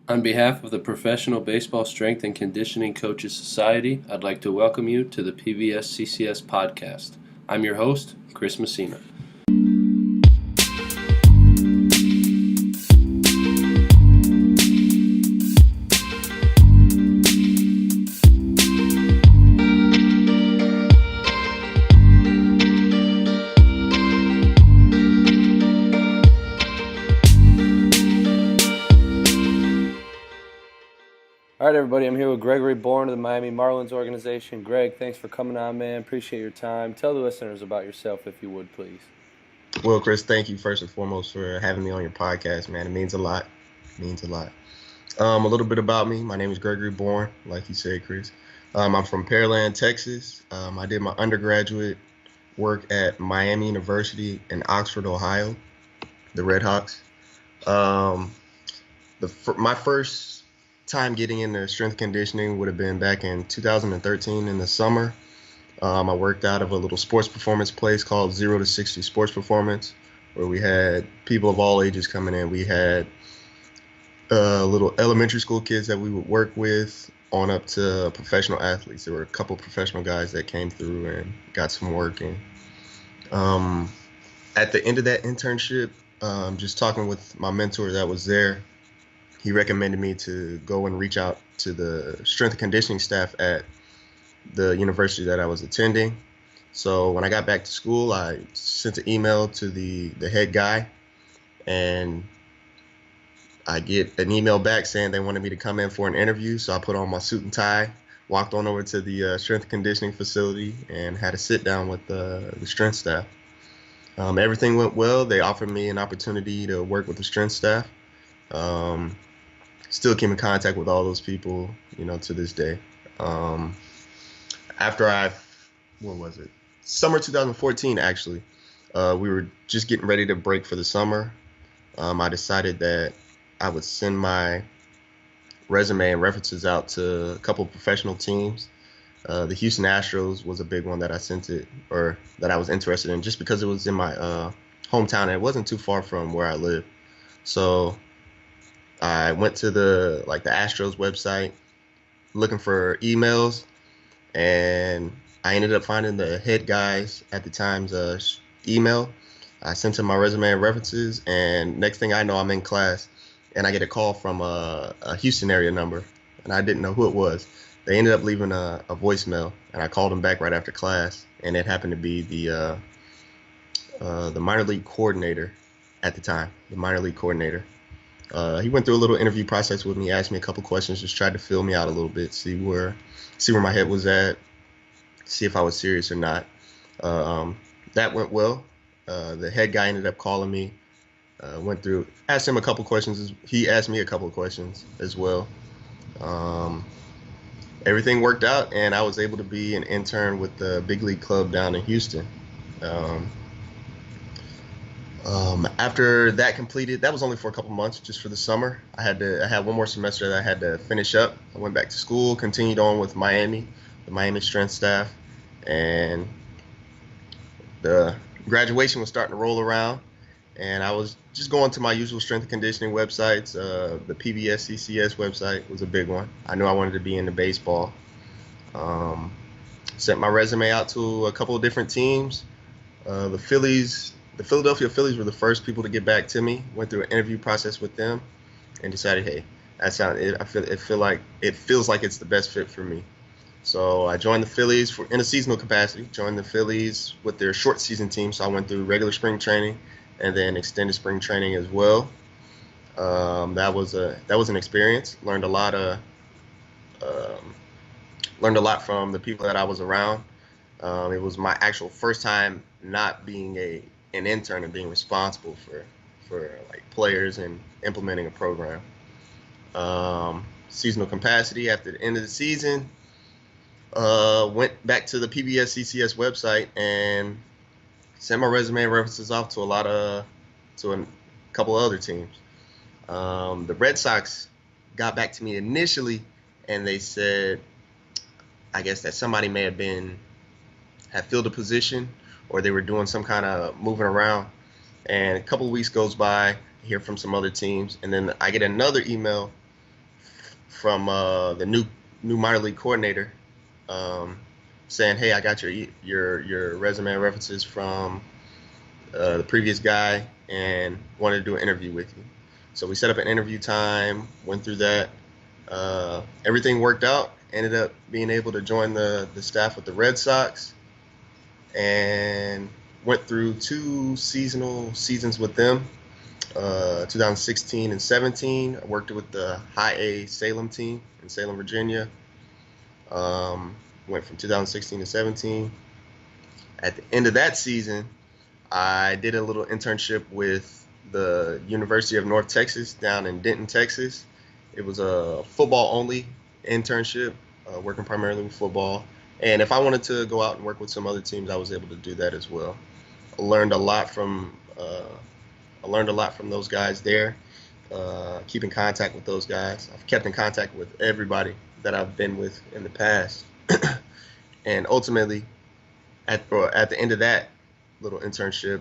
On behalf of the Professional Baseball Strength and Conditioning Coaches Society, I'd like to welcome you to the PBSCCS Podcast. I'm your host, Chris Messina. All right, everybody, I'm here with Gregory Bourn of the Miami Marlins organization. Greg, thanks for coming on, man. Appreciate your time. Tell the listeners about yourself, if you would, please. Well, Chris, thank you first and foremost for having me on your podcast, man. It means a lot. A little bit about me. My name is Gregory Bourn, like you said, Chris. I'm from Pearland, Texas. I did my undergraduate work at Miami University in Oxford, Ohio, the Redhawks. My first time getting into strength conditioning would have been back in 2013 in the summer. I worked out of a little sports performance place called 0 to 60 Sports Performance, where we had people of all ages coming in. We had little elementary school kids that we would work with on up to professional athletes. There were a couple professional guys that came through and got some work in. At the end of that internship, just talking with my mentor that was there, he recommended me to go and reach out to the strength and conditioning staff at the university that I was attending. So when I got back to school, I sent an email to the head guy, and I get an email back saying they wanted me to come in for an interview. So I put on my suit and tie, walked on over to the strength and conditioning facility, and had a sit down with the strength staff. Everything went well. They offered me an opportunity to work with the strength staff. Still keep in contact with all those people, to this day. After Summer 2014, actually. We were just getting ready to break for the summer. I decided that I would send my resume and references out to a couple of professional teams. The Houston Astros was a big one that I that I was interested in, just because it was in my hometown and it wasn't too far from where I live. So I went to the Astros website looking for emails, and I ended up finding the head guys at the time's email. I sent him my resume and references, and next thing I know, I'm in class, and I get a call from a Houston area number, and I didn't know who it was. They ended up leaving a voicemail, and I called them back right after class, and it happened to be the minor league coordinator at the time, He went through a little interview process with me, asked me a couple questions, just tried to fill me out a little bit, see where my head was at, see if I was serious or not. That went well. The head guy ended up calling me, asked him a couple questions. He asked me a couple of questions as well. Everything worked out, and I was able to be an intern with the big league club down in Houston. After that completed, that was only for a couple months, just for the summer. I had one more semester that I had to finish up. I went back to school, continued on with the Miami strength staff, and the graduation was starting to roll around, and I was just going to my usual strength and conditioning websites. The PBSCCS website was a big one. I knew I wanted to be into baseball. Sent my resume out to a couple of different teams. The Philadelphia Phillies were the first people to get back to me. Went through an interview process with them, and decided, hey, it feels like it's the best fit for me. So I joined the Phillies in a seasonal capacity. Joined the Phillies with their short season team. So I went through regular spring training and then extended spring training as well. That was an experience. Learned a lot from the people that I was around. It was my actual first time not being an intern and being responsible for players and implementing a program. Seasonal capacity. After the end of the season, went back to the PBSCCS website and sent my resume and references off to a couple other teams. The Red Sox got back to me initially, and they said, I guess that somebody may have filled a position, or they were doing some kind of moving around. And a couple of weeks goes by, I hear from some other teams, and then I get another email from the new minor league coordinator, saying, "Hey, I got your resume and references from the previous guy, and wanted to do an interview with you." So we set up an interview time, went through that. Everything worked out. Ended up being able to join the staff with the Red Sox, and went through 2 seasons with them. 2016 and 17. I worked with the High A Salem team in Salem, Virginia. Went from 2016 to 17. At the end of that season, I did a little internship with the University of North Texas down in Denton, Texas. It was a football-only internship, working primarily with football. And if I wanted to go out and work with some other teams, I was able to do that as well. I learned a lot from those guys there. Keep in contact with those guys. I've kept in contact with everybody that I've been with in the past. And ultimately, at the end of that little internship,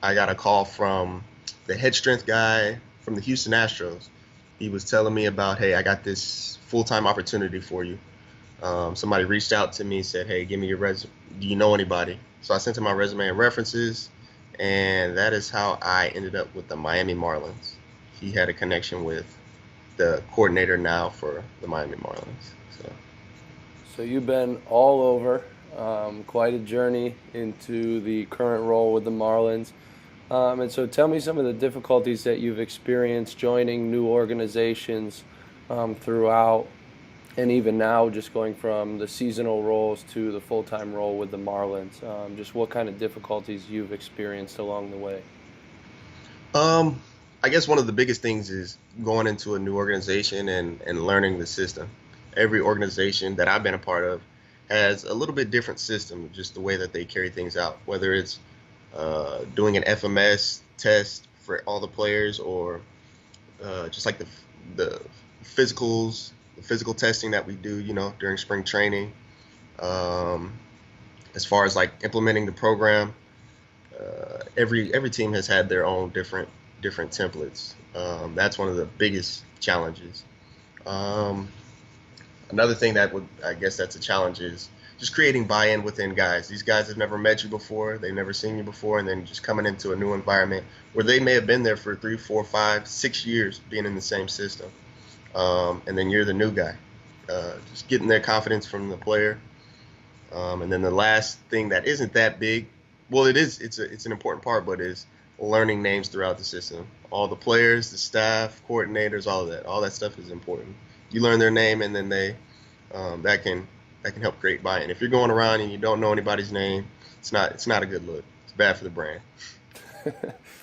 I got a call from the head strength guy from the Houston Astros. He was telling me about, "Hey, I got this full-time opportunity for you." Somebody reached out to me, said, "Hey, give me your resume. Do you know anybody?" So I sent him my resume and references, and that is how I ended up with the Miami Marlins. He had a connection with the coordinator now for the Miami Marlins. So you've been all over, quite a journey into the current role with the Marlins. And so tell me some of the difficulties that you've experienced joining new organizations throughout, and even now just going from the seasonal roles to the full-time role with the Marlins. Just what kind of difficulties you've experienced along the way. I guess one of the biggest things is going into a new organization and learning the system. Every organization that I've been a part of has a little bit different system, just the way that they carry things out, whether it's doing an FMS test for all the players, or just like the physicals, the physical testing that we do, during spring training. As far as like implementing the program, every team has had their own different templates. That's one of the biggest challenges. Another thing that's a challenge is just creating buy-in within guys. These guys have never met you before, they've never seen you before, and then just coming into a new environment where they may have been there for 3, 4, 5, 6 years being in the same system. And then you're the new guy. Just getting their confidence from the player. And then the last thing that isn't that big, well, it's an important part, but is learning names throughout the system. All the players, the staff, coordinators, all of that. All that stuff is important. You learn their name, and then that can help create buy-in. If you're going around and you don't know anybody's name, it's not a good look. It's bad for the brand.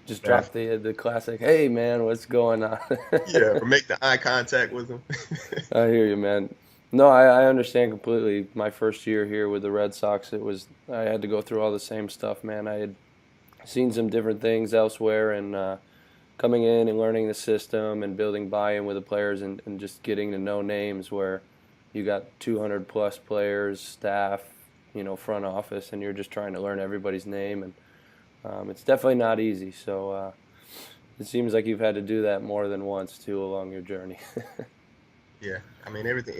Just drop the classic, "Hey man, what's going on?" Yeah, or make the eye contact with them. I hear you, man. No, I understand completely. My first year here with the Red Sox, I had to go through all the same stuff, man. I had seen some different things elsewhere, and coming in and learning the system and building buy-in with the players, and just getting to know names where you got 200 plus players, staff, front office, and you're just trying to learn everybody's name, and it's definitely not easy. So it seems like you've had to do that more than once too along your journey. Yeah, I mean, everything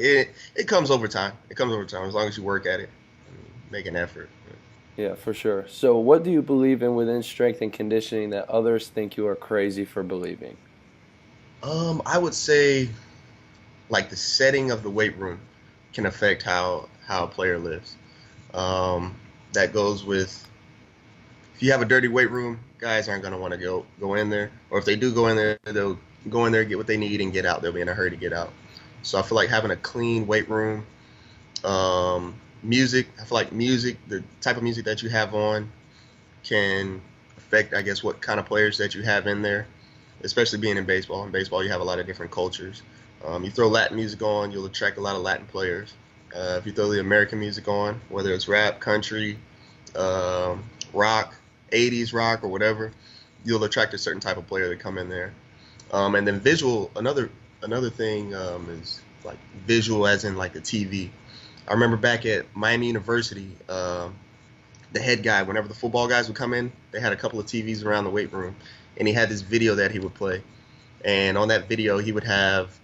it comes over time. It comes over time as long as you work at it and make an effort. Yeah, for sure. So what do you believe in within strength and conditioning that others think you are crazy for believing? I would say, like, the setting of the weight room can affect how a player lives. That goes with, if you have a dirty weight room, guys aren't going to want to go in there. Or if they do go in there, they'll go in there, get what they need, and get out. They'll be in a hurry to get out. So I feel like having a clean weight room, music, the type of music that you have on can affect, I guess, what kind of players that you have in there, especially being in baseball. In baseball, you have a lot of different cultures. You throw Latin music on, you'll attract a lot of Latin players. If you throw the American music on, whether it's rap, country, rock, 80s rock, or whatever, you'll attract a certain type of player that come in there. And then visual, another thing is like visual, as in like the TV. I remember back at Miami University, the head guy, whenever the football guys would come in, they had a couple of TVs around the weight room, and he had this video that he would play. And on that video, he would have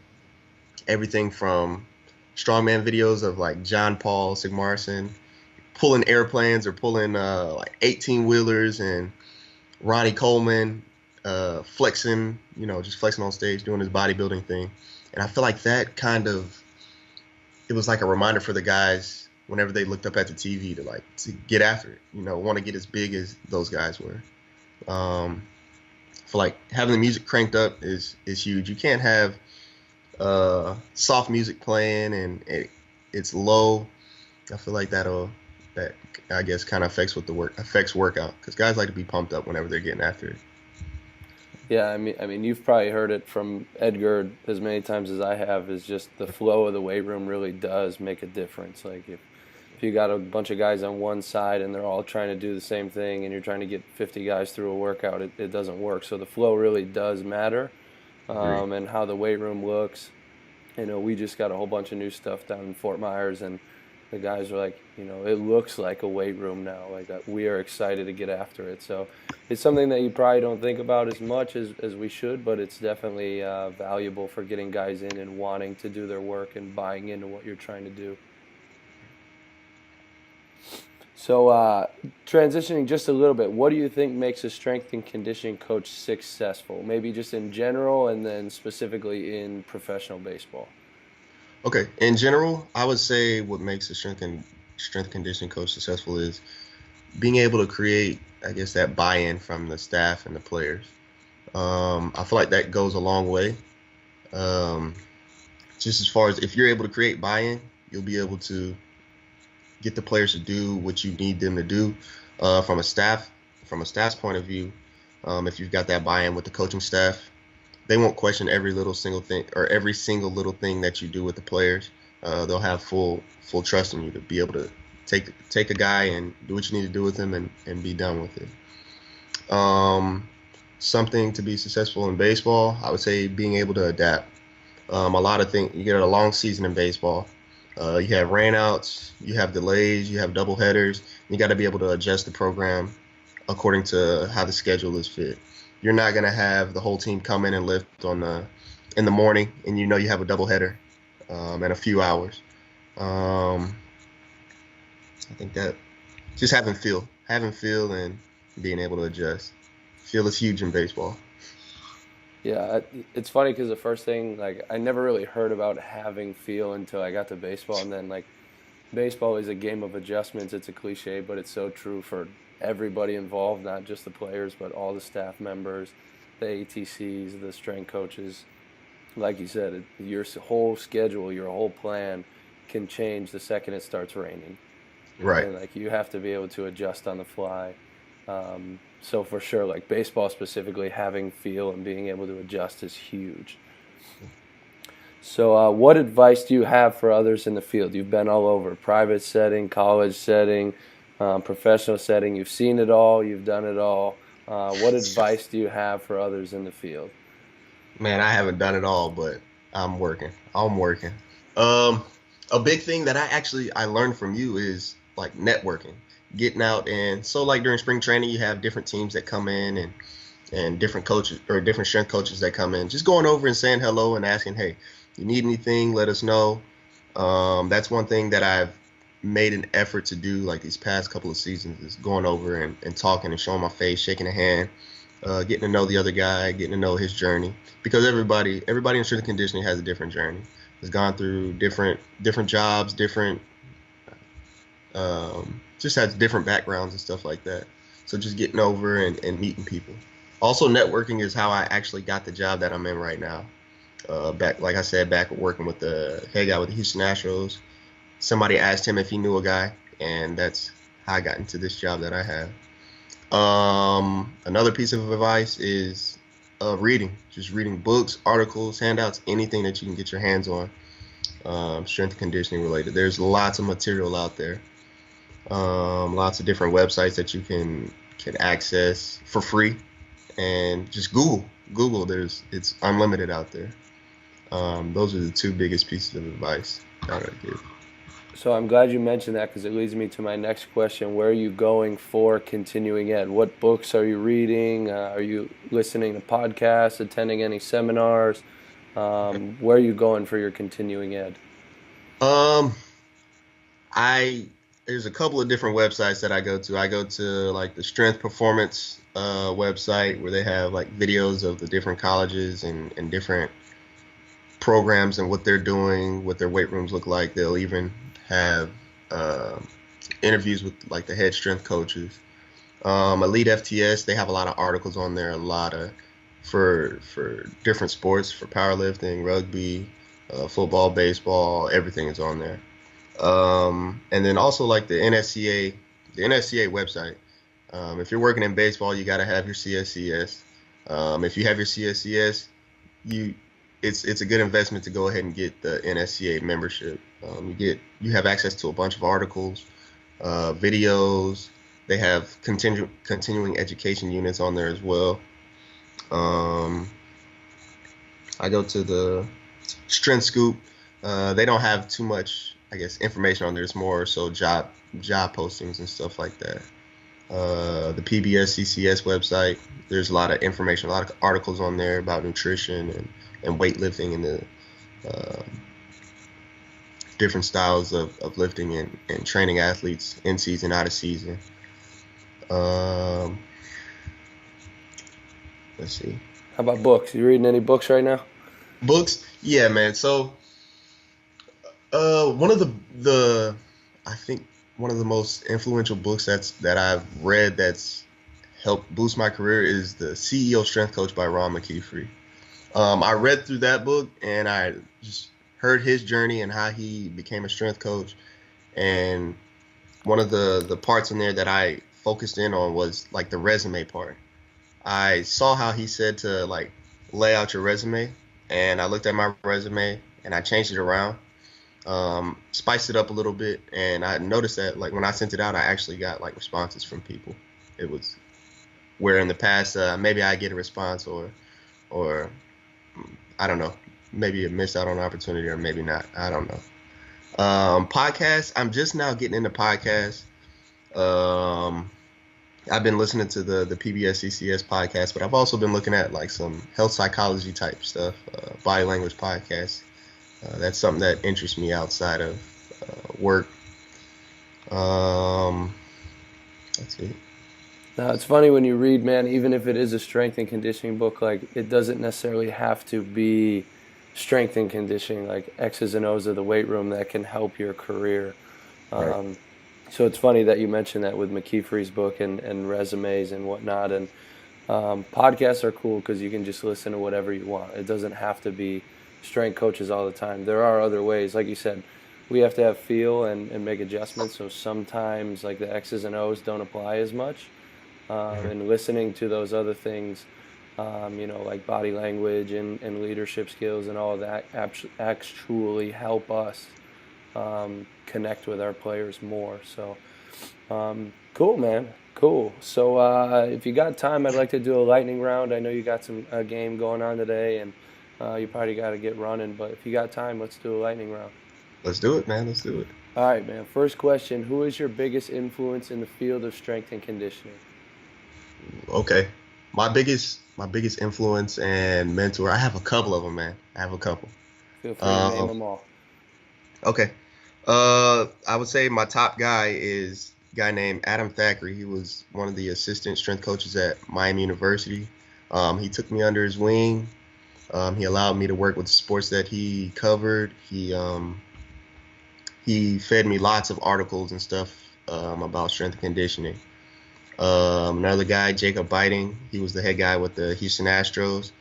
everything from strongman videos of like John Paul Sigmarsson pulling airplanes or pulling like 18 wheelers, and Ronnie Coleman flexing, just flexing on stage, doing his bodybuilding thing. And I feel like that it was like a reminder for the guys whenever they looked up at the TV to get after it, want to get as big as those guys were. I feel like having the music cranked up is huge. You can't have soft music playing and it's low. I feel like that I guess kind of affects workout, because guys like to be pumped up whenever they're getting after it. Yeah, I mean, you've probably heard it from Edgar as many times as I have. Is just the flow of the weight room really does make a difference. Like if you got a bunch of guys on one side and they're all trying to do the same thing, and you're trying to get 50 guys through a workout, it doesn't work. So the flow really does matter, and how the weight room looks. We just got a whole bunch of new stuff down in Fort Myers, and the guys are like, it looks like a weight room now. Like we are excited to get after it. So it's something that you probably don't think about as much as we should, but it's definitely valuable for getting guys in and wanting to do their work and buying into what you're trying to do. So transitioning just a little bit, what do you think makes a strength and conditioning coach successful? Maybe just in general, and then specifically in professional baseball. Okay, in general, I would say what makes a strength conditioning coach successful is being able to create, I guess, that buy-in from the staff and the players. I feel like that goes a long way. Just as far as if you're able to create buy-in, you'll be able to get the players to do what you need them to do. From a staff's point of view, if you've got that buy-in with the coaching staff, they won't question every single little thing that you do with the players. They'll have full trust in you to be able to take a guy and do what you need to do with him and be done with it. Something to be successful in baseball, I would say being able to adapt. A lot of things, you get a long season in baseball. You have rainouts, you have delays, you have double headers. You got to be able to adjust the program according to how the schedule is fit. You're not going to have the whole team come in and lift in the morning, and you have a doubleheader in a few hours. I think that just having feel and being able to adjust. Feel is huge in baseball. Yeah, it's funny because the first thing, I never really heard about having feel until I got to baseball, and then baseball is a game of adjustments. It's a cliche, but it's so true for everybody involved, not just the players, but all the staff members, the ATCs, the strength coaches. Like you said, your whole schedule, your whole plan can change the second it starts raining. Right. And you have to be able to adjust on the fly. So for sure, baseball specifically, having feel and being able to adjust is huge. So what advice do you have for others in the field? You've been all over, private setting, college setting, professional setting. You've seen it all. You've done it all. What advice do you have for others in the field? Man, I haven't done it all, but I'm working. A big thing that I learned from you is networking, getting out. And so during spring training, you have different teams that come in and different coaches or different strength coaches that come in, just going over and saying hello and asking, hey, you need anything, let us know. That's one thing that I've made an effort to do these past couple of seasons, is going over and talking and showing my face, shaking a hand, getting to know the other guy, getting to know his journey, because everybody in strength and conditioning has a different journey, has gone through different jobs, just has different backgrounds and stuff like that. So just getting over and meeting people. Also, networking is how I actually got the job that I'm in right now. Back working with the head guy with the Houston Astros. Somebody asked him if he knew a guy, and that's how I got into this job that I have. Another piece of advice is reading. Just reading books, articles, handouts, anything that you can get your hands on, strength and conditioning related. There's lots of material out there. Lots of different websites that you can access for free, and just Google. It's unlimited out there. Those are the two biggest pieces of advice that I would give. So I'm glad you mentioned that because it leads me to my next question. Where are you going for continuing ed? What books are you reading? Are you listening to podcasts, attending any seminars? Where are you going for your continuing ed? Um, I there's a couple of different websites that I go to. I go to like the Strength Performance website where they have like videos of the different colleges and different programs and what they're doing, what their weight rooms look like. They'll even have uh, interviews with like the head strength coaches. Elite FTS, they have a lot of articles on there, a lot of for different sports, for powerlifting, rugby, football, baseball, everything is on there. And then also like the NSCA website. If you're working in baseball, you got to have your CSCS. If you have your CSCS, you it's a good investment to go ahead and get the NSCA membership. You have access to a bunch of articles, videos. They have continuing education units on there as well. Um, I go to the Strength Scoop. They don't have too much, I guess, information on there. It's more so job postings and stuff like that. The PBSCCS website, there's a lot of information, a lot of articles on there about nutrition and weightlifting and the uh, different styles of lifting and training athletes in season, out of season. Um, let's see. How about books? You reading any books right now? Books? Yeah, man. So, one of the I think one of the most influential books that I've read that's helped boost my career is the CEO Strength Coach by Ron McKeefery. I read through that book and I just heard his journey and how he became a strength coach. And one of the parts in there that I focused in on was like the resume part. I saw how he said to like lay out your resume, and I looked at my resume and I changed it around, spiced it up a little bit, and I noticed that like when I sent it out, I actually got like responses from people. It was where in the past maybe I get a response or I don't know, maybe a missed out on an opportunity or maybe not. I don't know. Podcasts. I'm just now getting into podcasts. Um, I've been listening to the PBSCCS podcast, but I've also been looking at like some health psychology type stuff, body language podcasts. That's something that interests me outside of work. Um, that's it. Now, it's funny when you read, man, even if it is a strength and conditioning book, like it doesn't necessarily have to be strength and conditioning, like X's and O's of the weight room that can help your career. Right. So it's funny that you mentioned that with McKeefery's book and resumes and whatnot. And podcasts are cool because you can just listen to whatever you want. It doesn't have to be strength coaches all the time. There are other ways. Like you said, we have to have feel and make adjustments. So sometimes like the X's and O's don't apply as much. And listening to those other things, like body language and leadership skills and all of that actually help us connect with our players more. So, cool, man. Cool. So, if you got time, I'd like to do a lightning round. I know you got a game going on today, and you probably got to get running. But if you got time, let's do a lightning round. Let's do it, man. Let's do it. All right, man. First question: who is your biggest influence in the field of strength and conditioning? Okay. My biggest influence and mentor. I have a couple of them, man. I have a couple. Feel free to name Um, them all. okay. I would say my top guy is a guy named Adam Thackeray. He was one of the assistant strength coaches at Miami University. He took me under his wing. He allowed me to work with the sports that he covered. He fed me lots of articles and stuff about strength and conditioning. Another guy, Jacob Biting, he was the head guy with the Houston Astros.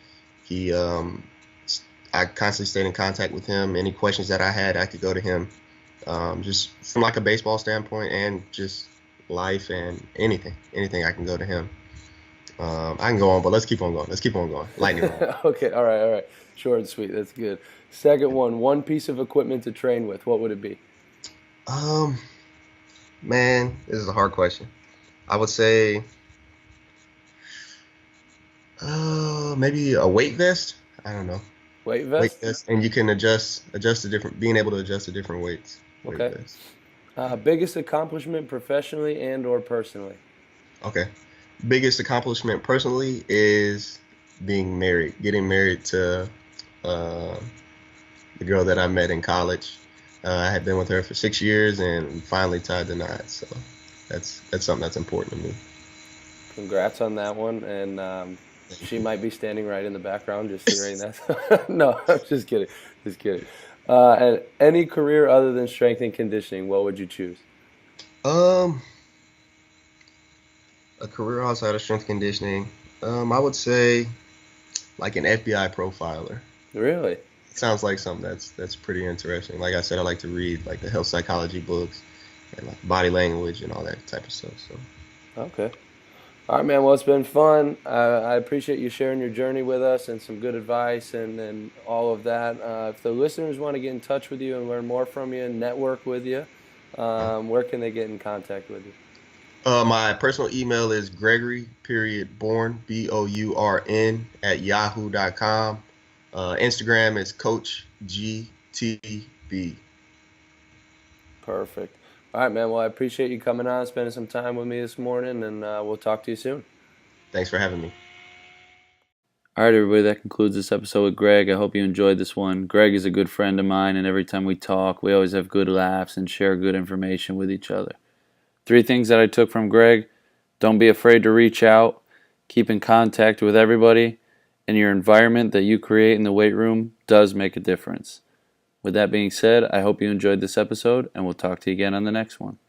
I constantly stayed in contact with him. Any questions that I had, I could go to him, just from like a baseball standpoint and just life and anything I can go to him. I can go on, but let's keep on going. Lightning round. Okay, all right. Short and sweet. That's good. Second one piece of equipment to train with. What would it be? Um, Man, this is a hard question. I would say, maybe a weight vest. I don't know. Weight Weight vest? vest, and you can being able to adjust the different weights. Very Okay. blessed. Biggest accomplishment professionally and or personally? Okay. Biggest accomplishment personally is being married, getting married to uh, the girl that I met in college. I had been with her for 6 years and we finally tied the knot. So that's something that's important to me. Congrats on that one. And she might be standing right in the background just hearing that. No, I'm just kidding. Just kidding. And any career other than strength and conditioning, what would you choose? Um, a career outside of strength conditioning. I would say like an FBI profiler. Really? It sounds like something that's pretty interesting. Like I said, I like to read like the health psychology books and like body language and all that type of stuff. So Okay. All right, man. Well, it's been fun. I appreciate you sharing your journey with us and some good advice and all of that. If the listeners want to get in touch with you and learn more from you and network with you, where can they get in contact with you? my personal email is Gregory Bourn Bourn at yahoo.com. Instagram is Coach GTB. Perfect. All right, man. Well, I appreciate you coming on, spending some time with me this morning, and we'll talk to you soon. Thanks for having me. All right, everybody, that concludes this episode with Greg. I hope you enjoyed this one. Greg is a good friend of mine, and every time we talk, we always have good laughs and share good information with each other. 3 things that I took from Greg: don't be afraid to reach out, keep in contact with everybody, and your environment that you create in the weight room does make a difference. With that being said, I hope you enjoyed this episode, and we'll talk to you again on the next one.